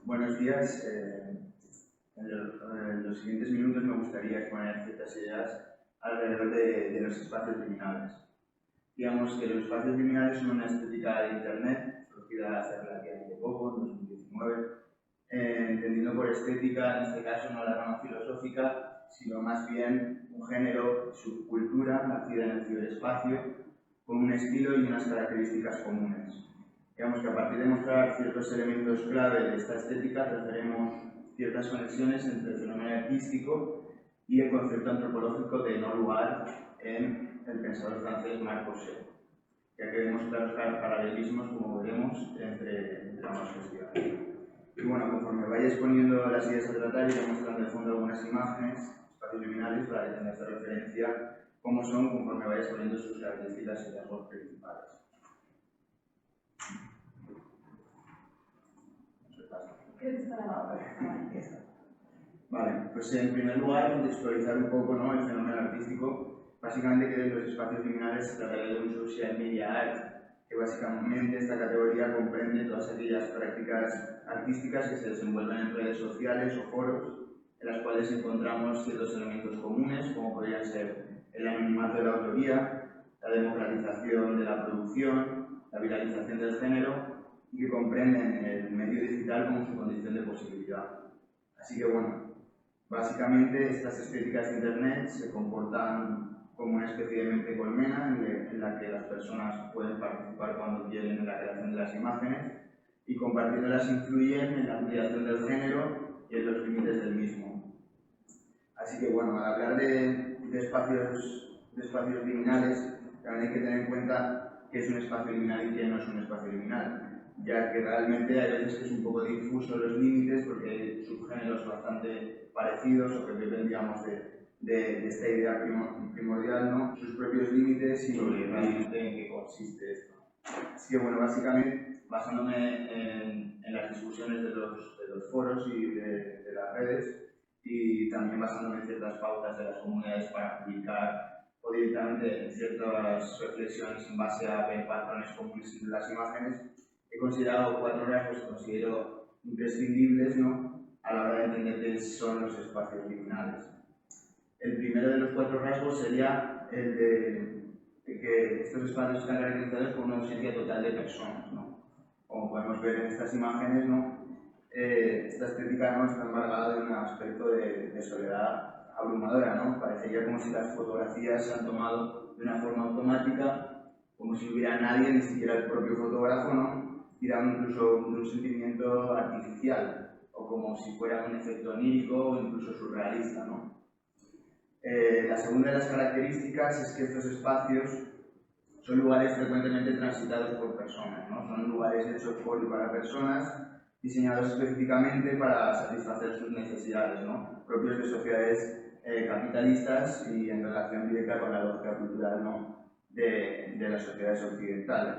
Buenos días. En los siguientes minutos me gustaría exponer ciertas ideas alrededor de los espacios liminales. Digamos que los espacios liminales son una estética de Internet, surgida hace relativamente poco, en 2019, entendiendo por estética, en este caso, no la rama filosófica, sino más bien un género, subcultura, nacida en el ciberespacio, con un estilo y unas características comunes. Digamos que a partir de mostrar ciertos elementos clave de esta estética, trazaremos ciertas conexiones entre el fenómeno artístico y el concepto antropológico de no lugar en el pensador francés Marc Aurèle, ya que vemos claros paralelismos, como veremos, entre ambas cuestiones. Y bueno, conforme vaya exponiendo las ideas a tratar, iré mostrando de fondo algunas imágenes, espacios liminales, para que tengáis de referencia cómo son conforme vaya exponiendo sus características y rasgos principales. Vale, pues en primer lugar, contextualizar un poco, ¿no?, el fenómeno artístico. Básicamente, que los espacios liminales se trataría de un social media art, que básicamente esta categoría comprende todas aquellas prácticas artísticas que se desenvuelven en redes sociales o foros, en las cuales encontramos ciertos elementos comunes, como podrían ser el anonimato de la autoría, la democratización de la producción, la viralización del género, y que comprenden el medio digital como su condición de posibilidad. Así que bueno, básicamente estas estéticas de Internet se comportan como una especie de mente colmena en la que las personas pueden participar cuando quieren en la creación de las imágenes y compartiéndolas influyen en la ampliación del género y en los límites del mismo. Así que bueno, al hablar de espacios liminales, también hay que tener en cuenta qué es un espacio liminal y qué no es un espacio liminal, ya que realmente hay veces que es un poco difuso los límites porque hay subgéneros bastante parecidos o que beben, digamos, de esta idea primordial, ¿no?, sus propios límites y realmente en qué consiste esto. Así que bueno, básicamente, basándome en las discusiones de los foros y de las redes, y también basándome en ciertas pautas de las comunidades para aplicar o directamente en ciertas reflexiones en base a ver patrones comunes entre las imágenes, he considerado 4 rasgos que considero imprescindibles, ¿no?, a la hora de entender qué son los espacios liminales. El primero de los 4 rasgos sería el de que estos espacios están caracterizados por una ausencia total de personas, ¿no? Como podemos ver en estas imágenes, ¿no?, esta estética, ¿no?, está embargada de un aspecto de soledad abrumadora, ¿no? Parecería como si las fotografías se han tomado de una forma automática, como si hubiera nadie, ni siquiera el propio fotógrafo, ¿no?, y da incluso un sentimiento artificial, o como si fuera un efecto onírico o incluso surrealista, ¿no? La segunda de las características es que estos espacios son lugares frecuentemente transitados por personas, ¿no? Son lugares hechos por y para personas, diseñados específicamente para satisfacer sus necesidades, ¿no?, propios de sociedades capitalistas y en relación directa con la lógica cultural, ¿no?, de las sociedades occidentales.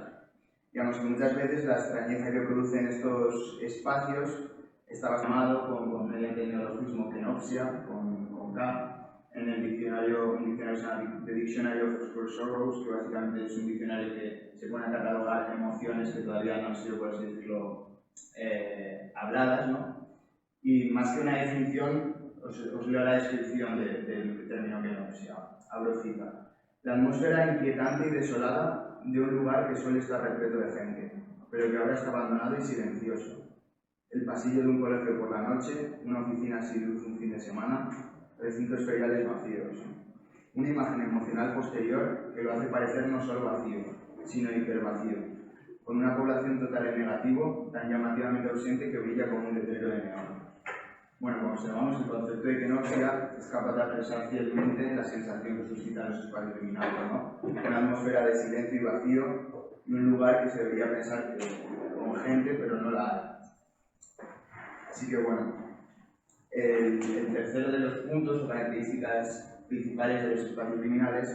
Digamos que muchas veces la extrañeza que producen estos espacios está basado mediante el neologismo kenopsia, con K, en el diccionario The Dictionary of Obscure Sorrows, que básicamente es un diccionario que se pone a catalogar emociones que todavía no han sido, por así decirlo, habladas, ¿no? Y más que una definición, os leo la descripción del término kenopsia. Abro cita: la atmósfera inquietante y desolada de un lugar que suele estar repleto de gente, pero que ahora está abandonado y silencioso. El pasillo de un colegio por la noche, una oficina sin luz un fin de semana, recintos feriales vacíos. Una imagen emocional posterior que lo hace parecer no solo vacío, sino hipervacío, con una población total en negativo, tan llamativamente ausente que brilla como un letrero de neón. Bueno, como observamos, el concepto de kenopsia es capaz de expresar fielmente la sensación que suscitan los espacios liminales, ¿no? Una atmósfera de silencio y vacío, y un lugar que se debería pensar con gente, pero no la hay. Así que bueno, el tercero de los puntos o características principales de los espacios liminales,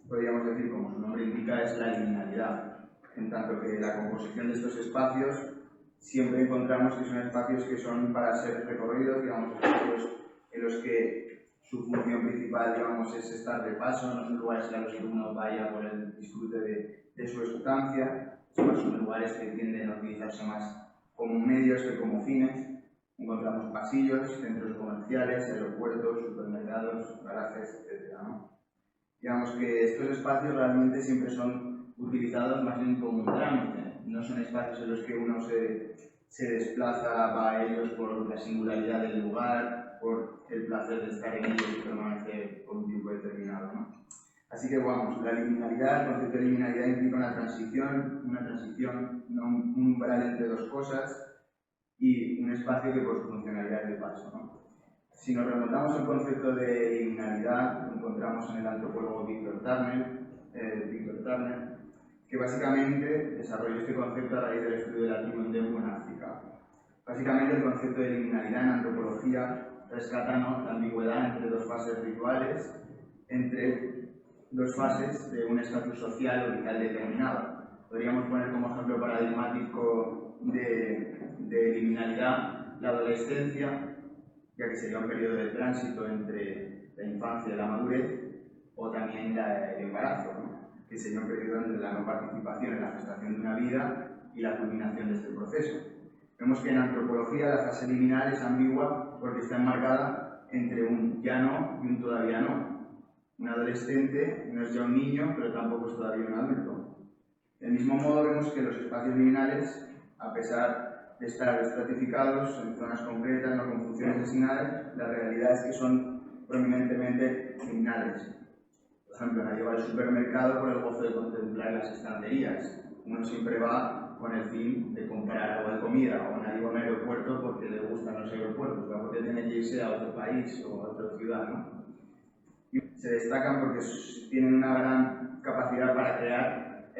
podríamos decir, como su nombre indica, es la liminalidad, en tanto que la composición de estos espacios siempre encontramos que son espacios que son para ser recorridos, digamos, espacios en los que su función principal, digamos, es estar de paso, no son lugares a los que uno vaya por el disfrute de su estancia, son lugares que tienden a utilizarse más como medios que como fines, Encontramos pasillos, centros comerciales, aeropuertos, supermercados, garajes, etc., ¿no? Digamos que estos espacios realmente siempre son utilizados más bien como un trámite, no son espacios en los que uno se desplaza, va a ellos por la singularidad del lugar, por el placer de estar en ellos y permanecer por un tiempo determinado, ¿no? Así que vamos, la liminalidad, el concepto de liminalidad implica una transición, no un umbral entre dos cosas y un espacio que por su funcionalidad es de paso, ¿no? Si nos remontamos al concepto de liminalidad, lo encontramos en el antropólogo Victor Turner, que básicamente desarrolló este concepto a raíz del estudio del Atimontempo en África. Básicamente el concepto de liminalidad en antropología rescata, ¿no?, la ambigüedad entre dos fases rituales, entre dos fases de un estatus social o vital determinado. Podríamos poner como ejemplo paradigmático de liminalidad la adolescencia, ya que sería un periodo de tránsito entre la infancia y la madurez, o también el embarazo, ¿no?, que sería un periodo entre la no participación en la gestación de una vida y la culminación de este proceso. Vemos que en antropología la fase liminal es ambigua porque está enmarcada entre un ya no y un todavía no. Un adolescente no es ya un niño, pero tampoco es todavía un adulto. Del mismo modo vemos que los espacios liminales, a pesar de estar estratificados en zonas concretas, no con funciones designadas, la realidad es que son prominentemente liminales. Por ejemplo, nadie va al supermercado por el gozo de contemplar las estanterías. Uno siempre va con el fin de comprar algo de comida, o nadie va a un aeropuerto porque le gustan los aeropuertos, o porque tiene que irse a otro país o a otra ciudad, ¿no? Y se destacan porque tienen una gran capacidad para crear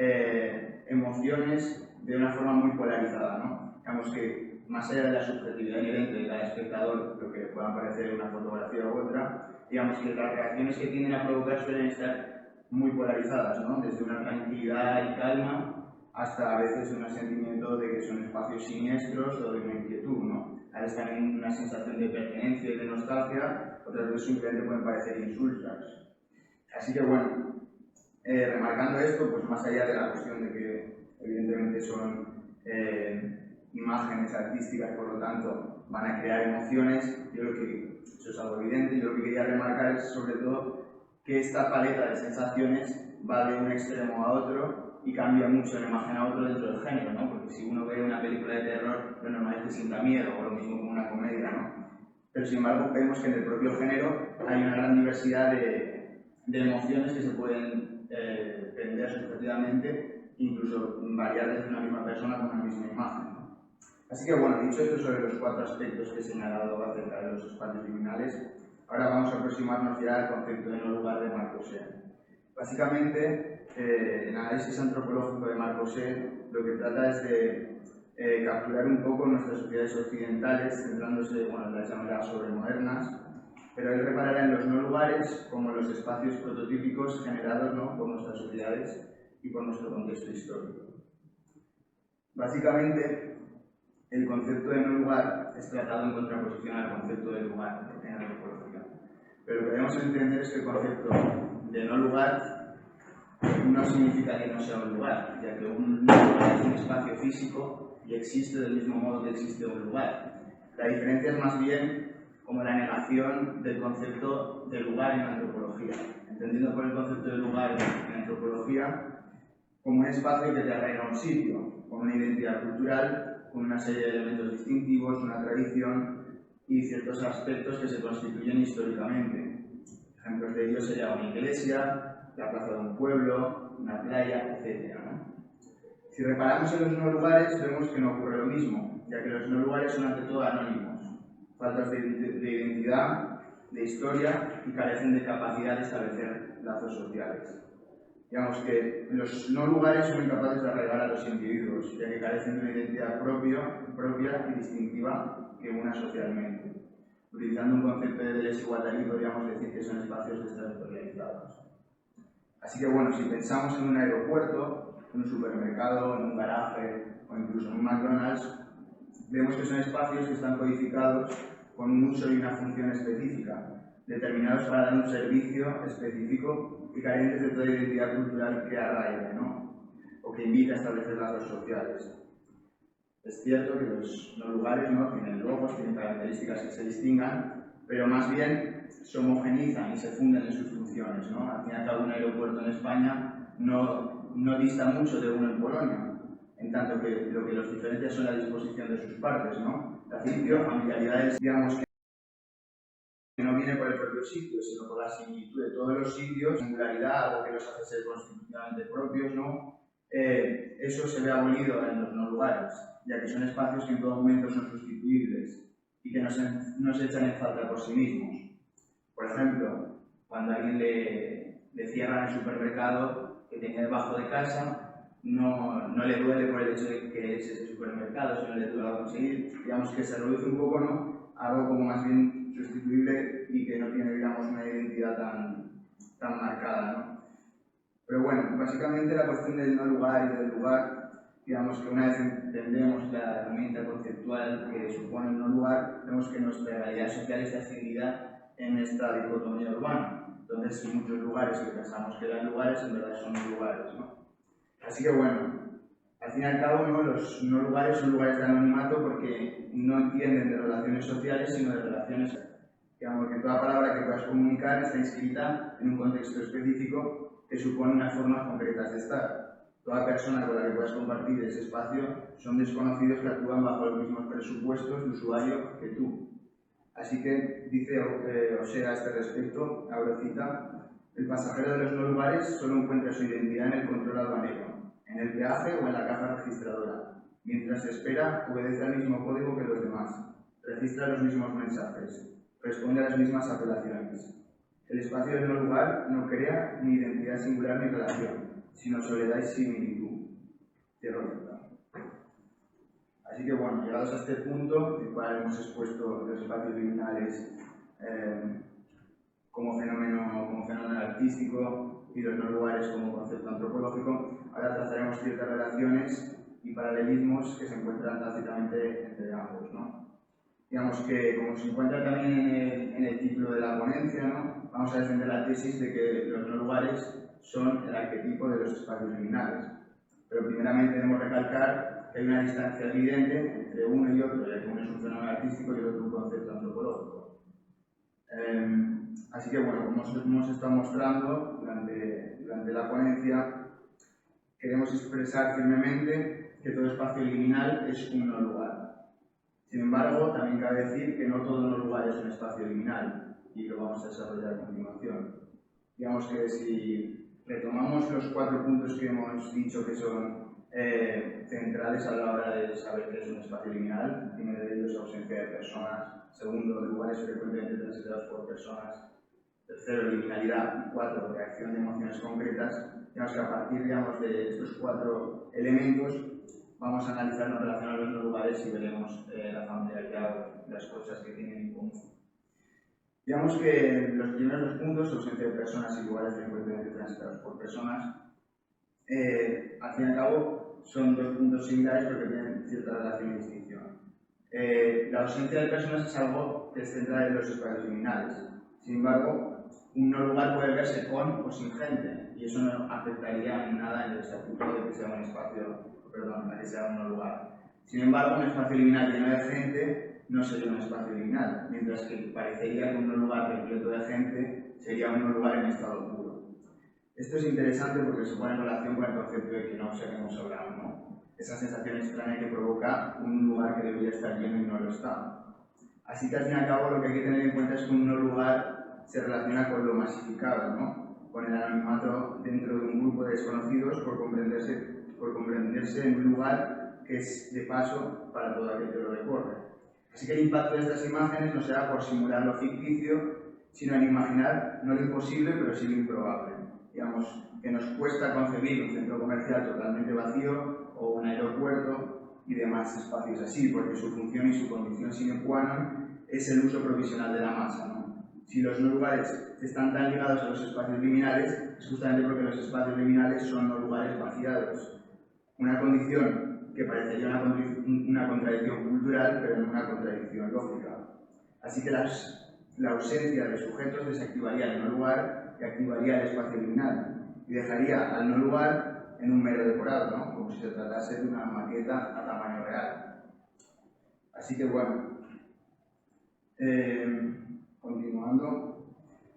emociones de una forma muy polarizada, ¿no? Digamos que más allá de la subjetividad inherente de cada espectador, lo que pueda parecer una fotografía u otra, digamos que las reacciones que tienden a provocar suelen estar muy polarizadas, ¿no? Desde una tranquilidad y calma hasta a veces un sentimiento de que son espacios siniestros o de una inquietud, ¿no? A veces también una sensación de pertenencia y de nostalgia, otras veces simplemente pueden parecer insultas. Así que bueno, remarcando esto, pues más allá de la cuestión de que evidentemente son imágenes artísticas, por lo tanto van a crear emociones, yo creo que eso es algo evidente. Yo lo que quería remarcar es sobre todo que esta paleta de sensaciones va de un extremo a otro y cambia mucho de una imagen a otro dentro del género, ¿no? Porque si uno ve una película de terror, lo normal es que sienta miedo, o lo mismo con una comedia, ¿no? Pero sin embargo vemos que en el propio género hay una gran diversidad de emociones que se pueden tender subjetivamente, incluso variar desde una misma persona con una misma imagen, ¿no? Así que bueno, dicho esto sobre los 4 aspectos que he señalado acerca de los espacios liminales, ahora vamos a aproximarnos ya al concepto de no lugar de Marcoset. Básicamente, el análisis antropológico de Marcoset lo que trata es de capturar un poco nuestras sociedades occidentales, centrándose en las llamadas sobremodernas, pero él reparará en los no lugares como los espacios prototípicos generados, ¿no?, por nuestras sociedades y por nuestro contexto histórico. Básicamente, el concepto de no lugar es tratado en contraposición al concepto de lugar en antropología. Pero lo que debemos entender es que el concepto de no lugar no significa que no sea un lugar, ya que un lugar es un espacio físico y existe del mismo modo que existe un lugar. La diferencia es más bien como la negación del concepto de lugar en antropología, entendiendo por el concepto de lugar en antropología como un espacio que te arraiga a un sitio, con una identidad cultural, con una serie de elementos distintivos, una tradición y ciertos aspectos que se constituyen históricamente. Ejemplos de ello sería una iglesia, la plaza de un pueblo, una playa, etc., ¿no? Si reparamos en los no lugares, vemos que no ocurre lo mismo, ya que los no lugares son ante todo anónimos, faltas de identidad, de historia y carecen de capacidad de establecer lazos sociales. Digamos que los no lugares son incapaces de arraigar a los individuos, ya que carecen de una identidad propia y distintiva que una socialmente. Utilizando un concepto de Deleuze y Guattari, podríamos decir que son espacios desterritorializados. Así que bueno, si pensamos en un aeropuerto, en un supermercado, en un garaje o incluso en un McDonald's, vemos que son espacios que están codificados con un uso y una función específica, determinados para dar un servicio específico y carentes de toda identidad cultural que arraigue, ¿no?, o que invite a establecer lazos sociales. Es cierto que los no lugares, ¿no?, tienen logos, tienen características que se distingan, pero más bien se homogenizan y se funden en sus funciones, ¿no? Al fin y al cabo, un aeropuerto en España no dista mucho de uno en Polonia, en tanto que lo que los diferencia son la disposición de sus partes, ¿no? La familiaridad es, digamos, que no viene por el propio sitio, sino por la similitud de todos los sitios, singularidad, algo que los hace ser constitucionalmente propios, ¿no? Eso se ve abolido en los no lugares, ya que son espacios que en todo momento son sustituibles y que no se echan en falta por sí mismos. Por ejemplo, cuando a alguien le cierran el supermercado que tenía debajo de casa, no le duele por el hecho de que es ese supermercado, sino le duele conseguir. Digamos que se reduce un poco, ¿no?, algo como más bien sustituible y que no tiene, digamos, una identidad tan marcada, ¿no? Pero bueno, básicamente la cuestión del no lugar y del lugar, digamos que una vez entendemos la herramienta conceptual que supone el no lugar, vemos que nuestra realidad social está extendida en esta dicotomía urbana. Entonces, muchos lugares que pensamos que eran lugares, en verdad son lugares, ¿no? Así que bueno, al fin y al cabo, ¿no?, los no lugares son lugares de anonimato porque no entienden de relaciones sociales, sino de relaciones. Digamos que toda palabra que puedas comunicar está inscrita en un contexto específico que supone unas formas concretas de estar. Toda persona con la que puedas compartir ese espacio son desconocidos que actúan bajo los mismos presupuestos de usuario que tú. Así que dice Osea a este respecto, abro cita: el pasajero de los no lugares solo encuentra su identidad en el control aduanero, en el peaje o en la caja registradora. Mientras espera, obedece al mismo código que los demás, registra los mismos mensajes, responde a las mismas apelaciones. El espacio del no lugar no crea ni identidad singular ni relación, sino soledad y similitud. Cierro cita. Así que bueno, llegados a este punto, en el cual hemos expuesto los espacios liminales como fenómeno artístico y los no lugares como concepto antropológico, ahora trazaremos ciertas relaciones y paralelismos que se encuentran tácitamente entre ambos, ¿no? Digamos que, como se encuentra también en el título de la ponencia, ¿no?, vamos a defender la tesis de que los no lugares son el arquetipo de los espacios liminales. Pero primeramente debemos recalcar que hay una distancia evidente entre uno y otro, ya que uno es un fenómeno artístico y el otro un concepto antropológico. Así que bueno, como os hemos estado mostrando durante la ponencia, queremos expresar firmemente que todo espacio liminal es un no lugar. Sin embargo, también cabe decir que no todo no lugar es un espacio liminal, y lo vamos a desarrollar a continuación. Digamos que si retomamos los 4 puntos que hemos dicho que son centrales a la hora de saber qué es un espacio liminal, el primero de ellos, ausencia de personas; segundo, lugares frecuentemente transitados por personas; tercero, liminalidad; y 4, reacción de emociones concretas. Digamos que a partir, digamos, de estos 4 elementos vamos a analizar en relación a los no lugares y veremos la familiaridad, las cosas que tienen en común. Digamos que los primeros 2 puntos, ausencia de personas y lugares frecuentemente transitados por personas, al fin y al cabo son 2 puntos similares porque tienen cierta relación y distinción. La ausencia de personas es algo que es central en los espacios liminales. Sin embargo, un no lugar puede verse con o sin gente, y eso no afectaría en nada en el estatuto de que sea un espacio, a que sea un no lugar. Sin embargo, un espacio liminal lleno de gente no sería un espacio liminal, mientras que parecería que un no lugar repleto de gente sería un no lugar en estado puro. Esto es interesante porque se pone en relación con el concepto de que no sé qué hemos hablado, ¿no? Esa sensación extraña que provoca un lugar que debería estar lleno y no lo está. Así que al fin y al cabo lo que hay que tener en cuenta es que un no lugar se relaciona con lo masificado, ¿no?, con el anonimato dentro de un grupo de desconocidos por comprenderse en un lugar que es de paso para todo aquel que lo recorre. Así que el impacto de estas imágenes no será por simular lo ficticio, sino en imaginar no lo imposible, pero sí lo improbable. Digamos, que nos cuesta concebir un centro comercial totalmente vacío o un aeropuerto y demás espacios así, porque su función y su condición sine qua non es el uso provisional de la masa, ¿no? Si los no lugares están tan ligados a los espacios liminales, es justamente porque los espacios liminales son no lugares vaciados. Una condición que parecería una contradicción cultural, pero no una contradicción lógica. Así que la ausencia de sujetos desactivaría el no lugar y activaría el espacio liminal, y dejaría al no lugar en un mero decorado, ¿no?, como si se tratase de una maqueta a tamaño real. Así que bueno, continuando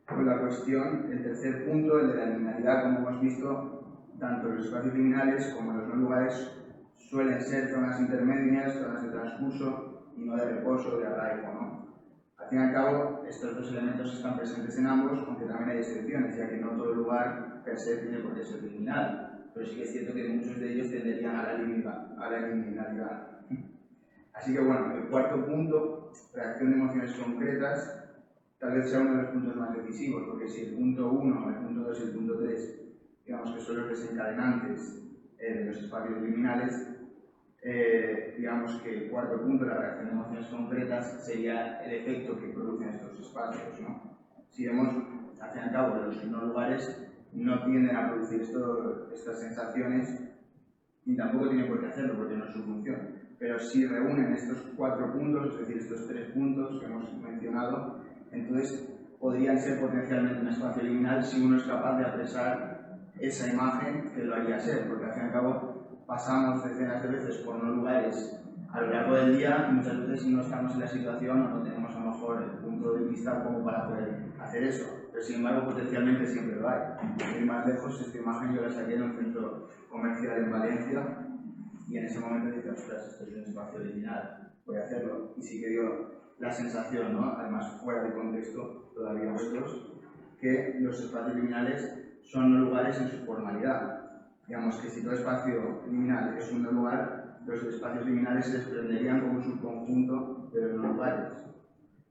con la cuestión, el tercer punto, el de la liminalidad, como hemos visto, tanto los espacios liminales como los no lugares suelen ser zonas intermedias, zonas de transcurso y no de reposo, de arraigo, ¿no? Al fin y al cabo, estos dos elementos están presentes en ambos, aunque también hay excepciones, ya que no todo lugar per se tiene por qué ser liminal, pero sí que es cierto que muchos de ellos tenderían a la liminalidad. Así que bueno, el cuarto punto, reacción de emociones concretas, tal vez sea uno de los puntos más decisivos, porque si el punto 1, el punto 2 y el punto 3, digamos que son los desencadenantes de los espacios liminales, digamos que el cuarto punto, la reacción de emociones concretas, sería el efecto que producen estos espacios, ¿no? Si vemos, al fin y al cabo, los no lugares no tienden a producir estas sensaciones ni tampoco tienen por qué hacerlo porque no es su función. Pero si reúnen estos 4 puntos, es decir, estos 3 puntos que hemos mencionado, entonces podrían ser potencialmente un espacio liminal si uno es capaz de apresar esa imagen que lo haría ser, porque al fin y al cabo pasamos decenas de veces por no lugares a lo largo del día y muchas veces no estamos en la situación o no tenemos a lo mejor el punto de vista como para poder hacer eso, pero sin embargo potencialmente siempre lo hay. Ir más lejos, esta imagen yo la saqué en un centro comercial en Valencia y en ese momento dije, ostras, esto es un espacio liminal, voy a hacerlo. Y sí que dio la sensación, ¿no? Además fuera de contexto todavía otros, que los espacios liminales son no lugares en su formalidad. Digamos que si todo espacio liminal es un no lugar, los espacios liminales se desprenderían como un subconjunto de los no lugares.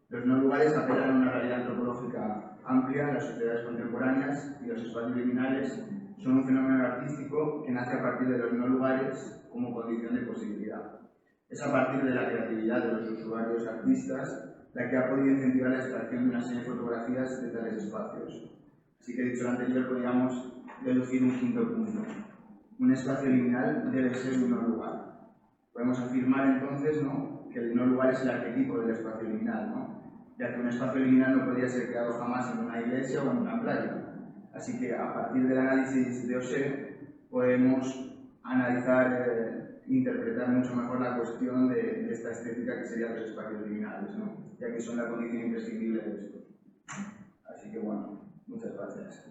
Los no lugares apelan a una realidad antropológica amplia en las sociedades contemporáneas y los espacios liminales son un fenómeno artístico que nace a partir de los no lugares como condición de posibilidad. Es a partir de la creatividad de los usuarios artistas la que ha podido incentivar la extracción de una serie de fotografías de tales espacios. Así que, dicho lo anterior, podríamos deducir un quinto punto. Un espacio liminal debe ser un no lugar. Podemos afirmar entonces, ¿no?, que el no lugar es el arquetipo del espacio liminal, ¿no?, ya que un espacio liminal no podría ser creado jamás en una iglesia o en una playa. Así que, a partir del análisis de Auger, podemos analizar interpretar mucho mejor la cuestión de esta estética que serían los espacios liminales, ¿no?, ya que son la condición imprescindible de esto. Así que bueno, muchas gracias.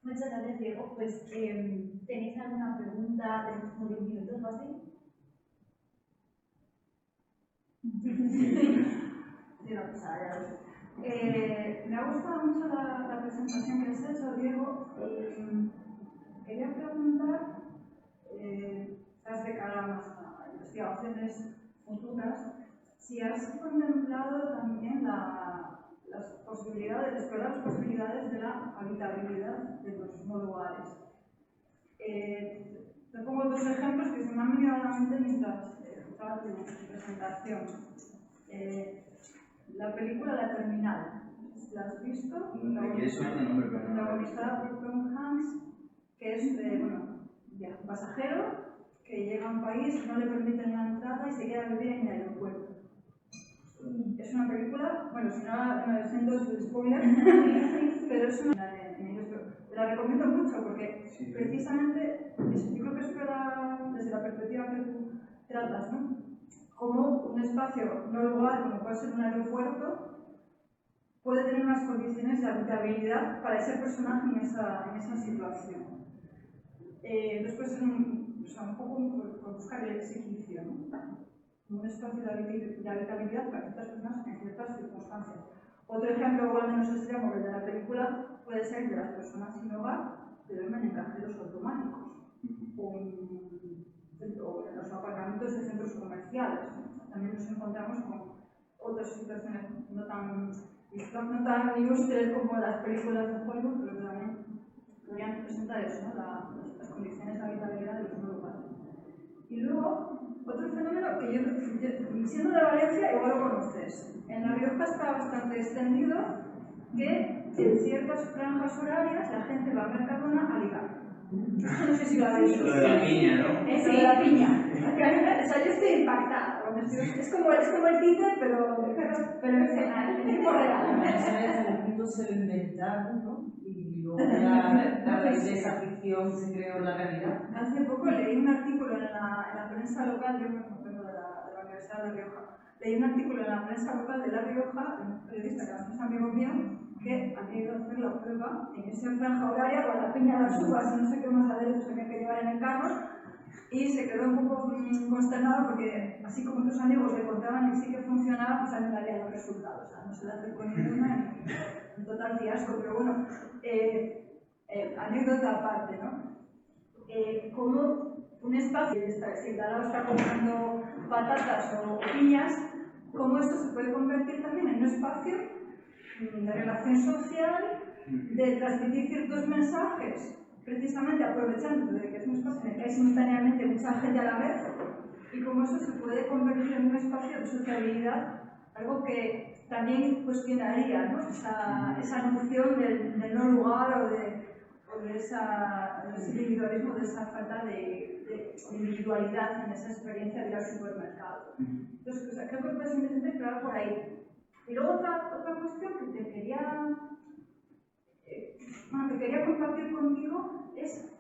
Muchas gracias, Diego. Pues, ¿tenéis alguna pregunta? ¿Tenemos como 10 minutos o así? Sí, no pasa nada. Me ha gustado mucho la presentación que has hecho, Diego. Quería preguntar, quizás de cara a investigaciones futuras, si has contemplado también las posibilidades, explorar las posibilidades de la habitabilidad de los no lugares. Te pongo 2 ejemplos que se me han venido a la mente mientras estaba tu presentación. La película La Terminal, ¿la has visto? Protagonizada por Tom Hanks, que es un pasajero que llega a un país, no le permiten la entrada y se queda a vivir en el aeropuerto. Es una película, bueno, si no siento spoiler, pero es una la recomiendo mucho porque precisamente yo creo que explora desde la perspectiva que tú tratas, ¿no?, como un espacio no lugar, como puede ser un aeropuerto, puede tener unas condiciones de habitabilidad para ese personaje en esa situación. Después un poco por buscar el ejercicio, ¿no?, un espacio de habitabilidad para ciertas personas en ciertas circunstancias. Otro ejemplo igual menos extremo que el de la película puede ser el de las personas sin hogar que duermen en cajeros automáticos o en los aparcamientos de centros comerciales. También nos encontramos con otras situaciones no tan ilustres como las películas de Hollywood, pero que también podrían representar eso, ¿no?, las condiciones de habitabilidad de los no lugares. Y luego, otro fenómeno que yo, siendo de Valencia, igual lo conoces. En La Rioja está bastante extendido que en ciertas franjas horarias la gente va a Mercadona a ligar. No sé si lo habéis visto. Lo de la piña, ¿no? Sí, lo de la piña. O sea, yo estoy impactada. Es como el Tinder, pero en general. Es por regalo. Eso es, el mundo se lo inventaron, ¿no? Y luego ya a raíz de esa ficción se creó la realidad. Hace poco leí un artículo en la prensa local, yo vengo de la Universidad de La Rioja, leí un artículo en la prensa local de La Rioja, un periodista que además es amigo mío, que había ido a hacer la prueba en esa franja horaria con la piña de las uvas y no sé qué más adentro tenía que llevar en el carro, y se quedó un poco consternado porque, así como tus amigos le contaban que sí que funcionaba, pues a mí me daría los resultados, o sea, no se la acercó ninguna, en total fiasco, pero bueno, anécdota aparte, ¿no? Como un espacio, si el lado está comprando patatas o piñas, cómo esto se puede convertir también en un espacio de relación social, de transmitir ciertos mensajes, precisamente aprovechando de que es un espacio en el que hay simultáneamente mucha gente a la vez, y cómo eso se puede convertir en un espacio de sociabilidad, algo que también cuestionaría, ¿no? esa noción del no lugar o de ese individualismo, de esa falta de individualidad en esa experiencia de ir al supermercado. Entonces, o sea, creo que puedes intentar explorar por ahí. Y luego otra cuestión que te quería compartir contigo es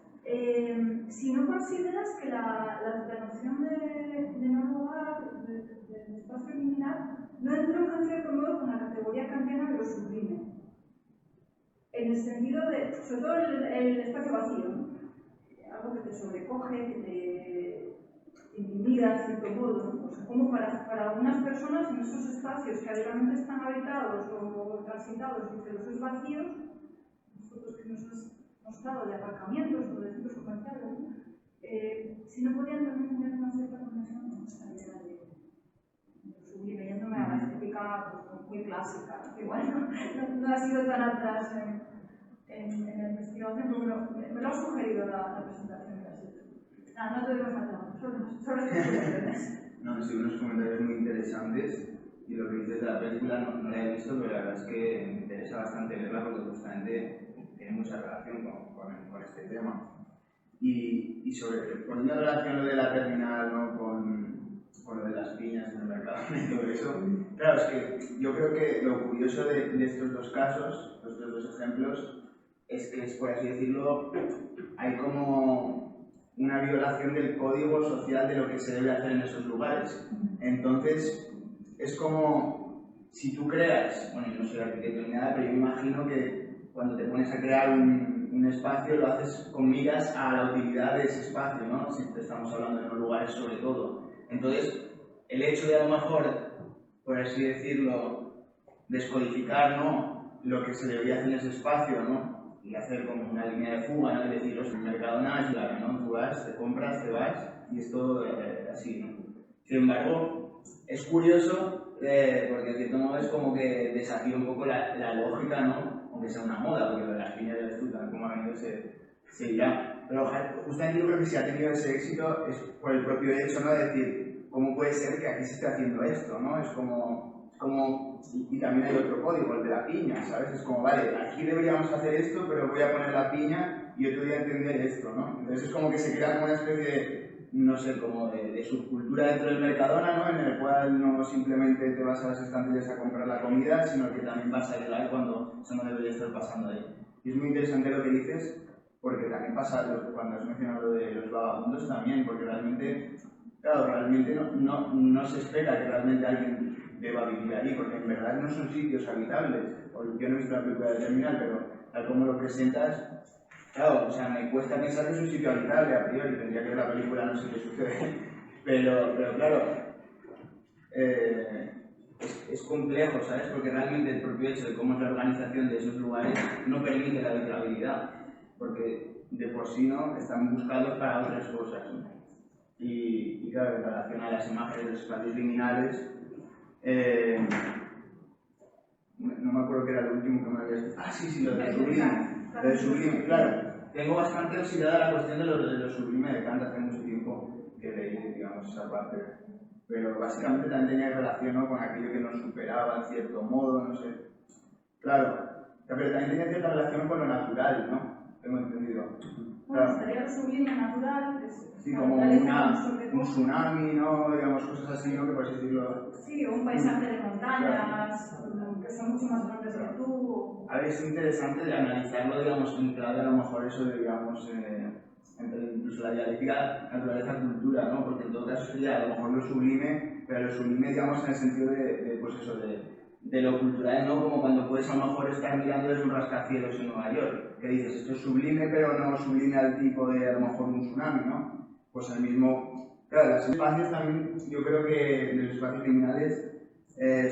si no consideras que la noción de no lugar, del espacio liminal, no entra en cierto modo con la categoría kantiana de lo sublime. En el sentido de, sobre todo el espacio vacío, ¿no? Algo que te sobrecoge, que te intimida en cierto modo, ¿no? O sea, como para algunas personas en esos espacios que realmente están habitados o transitados y que los es vacíos, nosotros que nos has mostrado de aparcamientos o de centros comerciales, ¿no? Si no podían también tener una cierta conexión con esta idea de sublime, yéndome a la estética pues, muy clásica, que igual no ha sido tan atrás en la investigación, pero bueno, me lo ha sugerido la presentación que has hecho. Nada, no te digo nada, solo explicaciones. No, sí, unos comentarios muy interesantes, y lo que dices de la película no la he visto, pero la verdad es que me interesa bastante verla porque justamente tiene mucha relación con este tema. Y poniendo en relación lo de la terminal, ¿no? con lo de las piñas en el mercado y todo eso, claro, es que yo creo que lo curioso de estos dos casos, estos dos ejemplos, es que, por así decirlo, hay como una violación del código social de lo que se debe hacer en esos lugares. Entonces, es como si tú creas, bueno, yo no soy arquitecto ni nada, pero yo me imagino que cuando te pones a crear un espacio lo haces con miras a la utilidad de ese espacio, ¿no? Si estamos hablando de unos lugares sobre todo. Entonces, el hecho de a lo mejor, por así decirlo, descodificar, ¿no? Lo que se debería hacer en ese espacio, ¿no? Y hacer como una línea de fuga, ¿no? Y decir, el Mercadona es claro, ¿no? Tú vas, te compras, te vas, y es todo así, ¿no? Sin embargo, es curioso porque en cierto modo es como que desafía un poco la lógica, ¿no? Aunque sea una moda, porque lo de las piñas de fruta, como ha venido, se irá. Pero justamente yo creo que si ha tenido ese éxito es por el propio hecho, ¿no? De decir, ¿cómo puede ser que aquí se esté haciendo esto, ¿no? Es como y también hay otro código, el de la piña, ¿sabes? Es como, vale, aquí deberíamos hacer esto, pero voy a poner la piña y otro día entender esto, ¿no? Entonces es como que se crea como una especie de, no sé, como de subcultura dentro del Mercadona, ¿no? En el cual no simplemente te vas a las estanterías a comprar la comida, sino que también vas a ayudar cuando eso no debería estar pasando ahí. Y es muy interesante lo que dices, porque también pasa, cuando has mencionado lo de los vagabundos también, porque realmente, claro, realmente no se espera que realmente alguien deba vivir allí, porque en verdad no son sitios habitables. Yo no he visto la película de Terminal, pero tal como lo presentas, claro, o sea, me cuesta pensar que es un sitio habitable a priori, tendría que ver la película, no sé qué sucede, pero claro, es complejo, ¿sabes? Porque realmente el propio hecho de cómo es la organización de esos lugares no permite la habitabilidad, porque de por sí no están buscados para otras cosas, ¿no? Y claro, en relación a las imágenes de los espacios liminales, no me acuerdo qué era lo último que me habías dicho. Ah, sí, lo del sublime. Lo del sublime, claro. Tengo bastante oxidada la cuestión de lo sublime de Kant hace mucho tiempo que leí, digamos, esa parte. Pero básicamente también tenía relación, ¿no? Con aquello que nos superaba en cierto modo, no sé. Claro, pero también tenía cierta relación con lo natural, ¿no? Tengo entendido. Bueno, sería lo sublime natural. Sí, como un tsunami, ¿no? Digamos, cosas así, ¿no? Que por así decirlo. Sí, o un paisaje de montaña. montañas, que son mucho más grandes que tú. A ver, es interesante de analizarlo, digamos, en clave a lo mejor eso de, digamos, entre incluso la dialéctica naturaleza-cultura, ¿no? Porque en todo caso sería a lo mejor lo sublime, pero lo sublime, digamos, en el sentido pues eso, de lo cultural, ¿no? Como cuando puedes a lo mejor estar mirando desde un rascacielos en Nueva York, que dices, esto es sublime, pero no sublime al tipo de, a lo mejor, un tsunami, ¿no? Pues el mismo... Claro, los espacios también, yo creo que los espacios liminales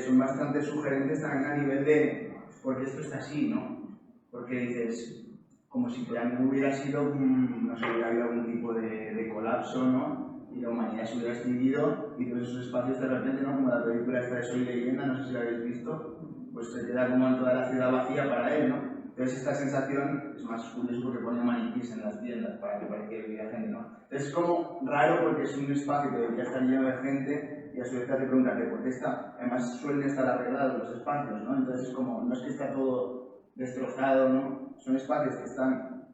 son bastante sugerentes también a nivel de porque esto está así, ¿no? Porque dices, como si no hubiera sido, no sé, hubiera habido algún tipo de colapso, ¿no? Y la humanidad se hubiera extinguido y todos esos espacios de repente, ¿no? Como la película esta de Soy Leyenda, no sé si la habéis visto, pues se queda como en toda la ciudad vacía para él, ¿no? Entonces esta sensación es más curioso porque pone maniquís en las tiendas para que parezca que hubiera gente, ¿no? Entonces es como raro porque es un espacio que debería estar lleno de gente y a su vez te hace preguntarte por qué está. Además suelen estar arreglados los espacios, ¿no? Entonces es como, no es que está todo destrozado, ¿no? Son espacios que están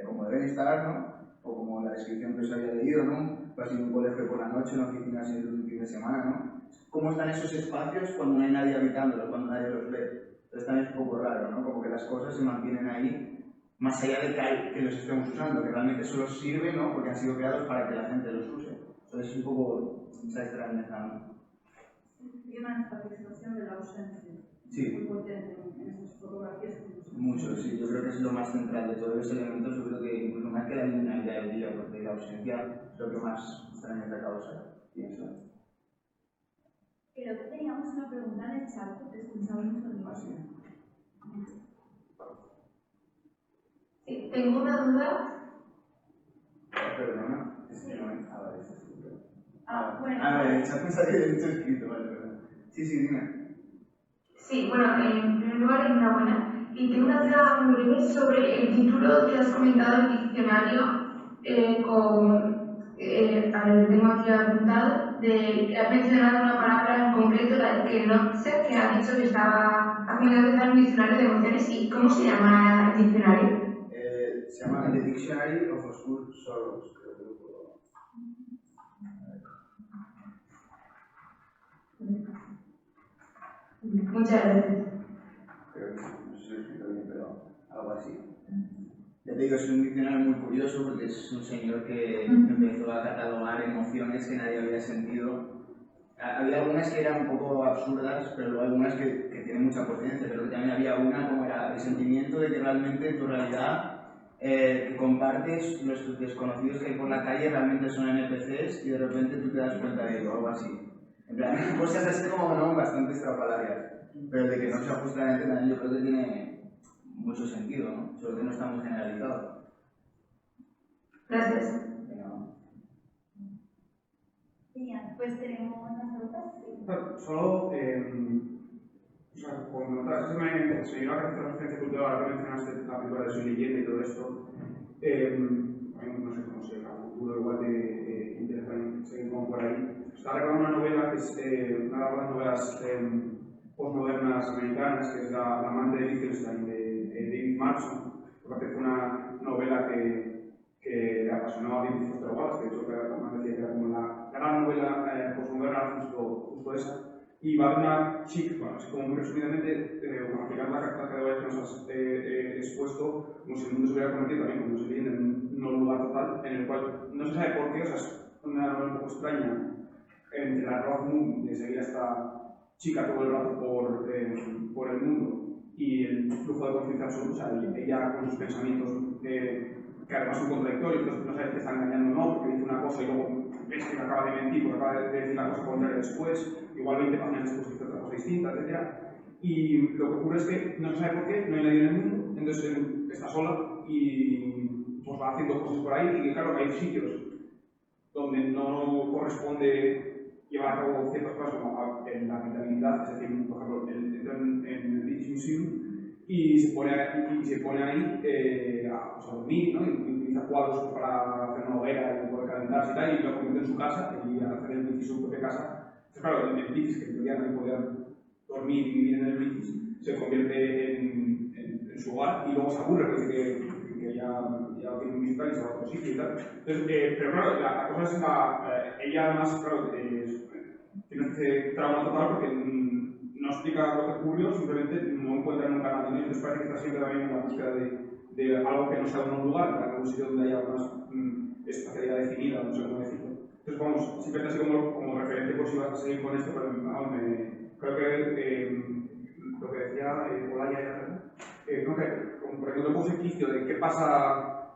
como deben estar, ¿no? O como la descripción que os había leído, ¿no? Vas en un colegio por la noche, una oficina sin un fin de semana, ¿no? ¿Cómo están esos espacios cuando no hay nadie habitándolos, cuando nadie los ve? Entonces también es un poco raro, ¿no? Como que las cosas se mantienen ahí, más allá de que los estemos usando, que realmente solo sirven, ¿no? Porque han sido creados para que la gente los use. Entonces es un poco esa extrañeza, ¿no? Y una enfatización de la ausencia. Sí. Muy potente en estas fotografías. Mucho, sí. Yo creo que es lo más central de todos los elementos. Yo creo que incluso más que la linealidad del día, porque la ausencia es lo que más extrañeza causa, pienso. Creo que teníamos una pregunta en el chat, porque escuchamos mucho Así. Sí, tengo una duda. Perdona, es que no me... Ah, vale, eso es súper. Bueno. Vale, el chat pensaba que había dicho escrito, vale, perdón. Sí, dime. Sí, bueno, en primer lugar, enhorabuena. Y tengo una duda muy breve sobre el título que has comentado en diccionario a ver, tengo aquí apuntado, que has mencionado una palabra en concreto, la que no sé, que ha dicho que ha comentado que está en un diccionario de emociones. ¿Y cómo se llama el diccionario? Se llama The Dictionary of Obscure Sorrows, creo que lo puedo... Muchas gracias. Creo que no sé si lo he escrito bien, pero algo así. Ya te digo, es un diccionario muy curioso porque es un señor que empezó a catalogar emociones que nadie había sentido. Había algunas que eran un poco absurdas, pero luego algunas que tienen mucha potencia, pero también había una como era el sentimiento de que realmente en tu realidad que compartes los desconocidos que hay por la calle realmente son NPCs y de repente tú te das cuenta de ello, algo así. En plan, cosas así como no, bastante estrafalarias, pero de que no sea justamente también yo creo que tiene mucho sentido, ¿no? Solo que no está muy generalizado. Gracias. Bien, pues tenemos unas preguntas. Solo, o sea, con otras, se me iba a hacer referencia cultural, ahora que mencionaste la película de Soy Leyenda y todo esto, no sé cómo se llama, futuro igual de interesante, seguir como por ahí. Está recordando una novela que es una de las novelas postmodernas americanas, que es La amante de Wittgenstein, de David Marston. Porque fue una novela que le apasionó a David Foster Wallace, que de hecho además decía que era como la gran novela postmoderna justo esa. Y va de una chica, bueno, así como muy resumidamente, aplicando la categoría que nos has expuesto, como si el mundo se hubiera convertido también, como se entiende, en un lugar total, en el cual no se sabe por qué, o sea, es una novela un poco extraña, entre la road movie de seguir a esta chica todo el rato por el mundo y el flujo de conciencia absoluto, o sea, ella con sus pensamientos que además son contradictorios, entonces no sabes que está engañando o no, porque dice una cosa y luego ves que acaba de mentir, porque acaba de decir la cosa contraria después, igual 20 páginas después dice otra cosa distinta, etc. Y lo que ocurre es que no se sabe por qué, no hay nadie en el mundo, entonces está sola y pues va haciendo cosas por ahí, y claro, hay sitios donde no corresponde llevar a cabo ciertas cosas como en la mentalidad, es decir, por ejemplo, entra en el British Museum y se pone ahí a dormir, ¿no? Y utiliza cuadros para hacer una hoguera y poder calentarse y tal, y lo convierte en su casa, y al hacer el British su propia casa. Entonces, claro, en el British, que en teoría también podía dormir y vivir en el British, se convierte en su hogar y luego se aburre, porque dice que ya tiene un visitar y se va a otro sitio y tal. Entonces, pero claro, la cosa es ella además, claro, tiene este trauma total porque no explica lo que ocurrió, simplemente no encuentra nunca nada. ¿No? Entonces parece que está siempre también en la búsqueda de algo que no sea un lugar, para algún sitio donde haya una espacialidad definida, no sé cómo decirlo. Entonces, vamos, simplemente así como referente por si vas a seguir con esto, pero vamos, creo que lo que decía Olaya, creo que como por ejemplo puse quicio de qué pasa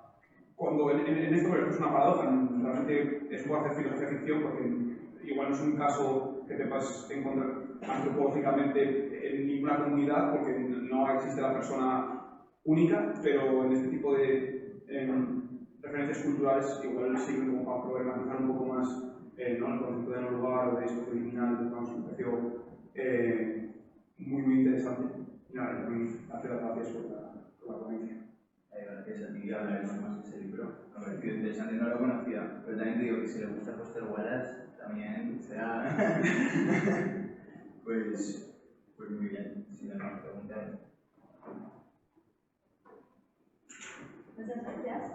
cuando en esto, pero es una paradoja, realmente es como hacer filosofía ficción porque igual no es un caso que te puedas encontrar antropológicamente en ninguna comunidad porque no existe la persona única, pero en este tipo de referencias culturales igual sirven como para problematizar un poco más ¿no? el concepto de no lugar o de espacio liminal, me pareció muy interesante. Y nada, también hacer las gracias por la ponencia. Gracias a ti, hablaremos más de ese libro. Me ha parecido interesante, no lo conocía, pero también te digo que si le gusta Foster Wallace, también será. pues muy bien, si no nos preguntan. Muchas gracias.